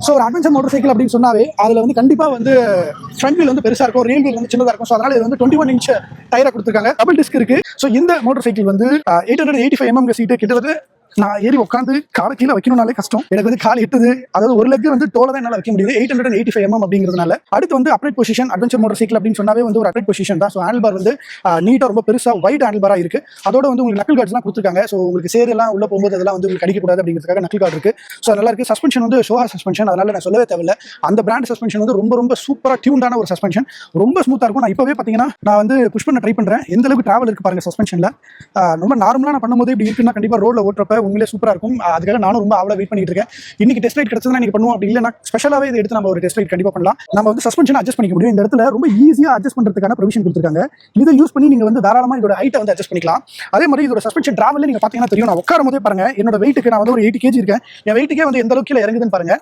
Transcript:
So ஒரு adventure motor cycle அப்படின்னு சொன்னாவே அதில் வந்து கண்டிப்பாக வந்து ஃப்ரண்ட் வீல் வந்து பெருசாக இருக்கும், ரியல் வீல் வந்து சின்னதாக இருக்கும். ஸோ அதனால இது வந்து 21 இன்ச் டயரை கொடுத்துருக்காங்க, டபுள் டிஸ்க் இருக்கு. ஸோ இந்த மோட்டர் சைக்கிள் வந்து 885 mm சீட்டு கிட்டத்தட்ட நான் ஏறி உட்காந்து காலை கீழே வைக்கணும்னாலே கஷ்டம். எனக்கு வந்து கால் எட்டுது, அதாவது ஒரு லெக் வந்து தோலை தான் என்னால் வைக்க முடியுது 885 mm அப்படிங்கிறதுனால. அடுத்து வந்து upright position, adventure motor cycle அப்படின்னு சொன்னாவே வந்து ஒரு அப்ரைட் பொசிஷன் தான். ஸோ ஹேண்டில் பார் வந்து நீட்டாக ரொம்ப பெருசாக வைட் ஹேண்டில் பாராக இருக்கு. அதோட வந்து உங்களுக்கு நக்கல் கார்ட்ஸ்லாம் கொடுத்துருக்காங்க. ஸோ உங்களுக்கு சேரெல்லாம் உள்ள போகும்போது அதெல்லாம் வந்து உங்களுக்கு கடிக்கக்கூடாது அப்படிங்கிறதுக்காக நக்கல் கார்டு இருக்கு. ஸோ நல்லா இருக்கு. சஸ்பென்ஷன் வந்து ஷோஹா சஸ்பென்ஷன், அதனால நான் சொல்லவே தேவையில்லை. அந்த பிராண்ட் சஸ்பென்ஷன் வந்து ரொம்ப ரொம்ப சூப்பராக டியூன்டான ஒரு சஸ்பென்ஷன், ரொம்ப ஸ்மூத்தாக இருக்கும். நான் இப்போவே பார்த்தீங்கன்னா நான் வந்து புஷ் பண்ண ட்ரை பண்ணுறேன், எந்த அளவுக்கு டிராவல் இருக்கு பாருங்க சஸ்பென்ஷனில். ரொம்ப நார்மலாக நான் பண்ணும்போது இப்படி இருக்குன்னா கண்டிப்பாக ரோடில் ஓட்டுறப்ப உண்மையிலே சூப்பராக இருக்கும். அதுக்காக நானும் ரொம்ப அவ்வளோ வெயிட் பண்ணிட்டு இருக்கேன். இன்னைக்கு டெஸ்ட் ரைட் கிடைச்சதுன்னா இன்னைக்கு பண்ணுவோம், அப்படி இல்லைனா ஸ்பெஷலாகவே இதை எடுத்து நம்ம ஒரு டெஸ்ட் ரைட் கண்டிப்பாக பண்ணலாம். நம்ம வந்து சஸ்பென்ஷன் அட்ஜஸ்ட் பண்ணிக்க முடியும். இந்த இடத்துல ரொம்ப ஈஸியாக அட்ஜஸ்ட் பண்ணுறதுக்கான ப்ரொவிஷன் கொடுத்துருக்காங்க. இதை யூஸ் பண்ணி நீங்கள் வந்து தாராளமாக இதோட ஹைட்டை வந்து அட்ஜஸ்ட் பண்ணிக்கலாம். அதே மாதிரி இதோட சஸ்பென்ஷன் டிராவலில் நீங்கள் பார்த்தீங்கன்னா தெரியும். நான் உட்காரும் போதே பாருங்க, என்னோட வெயிட்டுக்கு நான் வந்து ஒரு 80 kg இருக்கேன். என் வெயிட்டுக்கே வந்து எந்த அளவுக்கு கீழே இறங்குதுன்னு பாருங்க.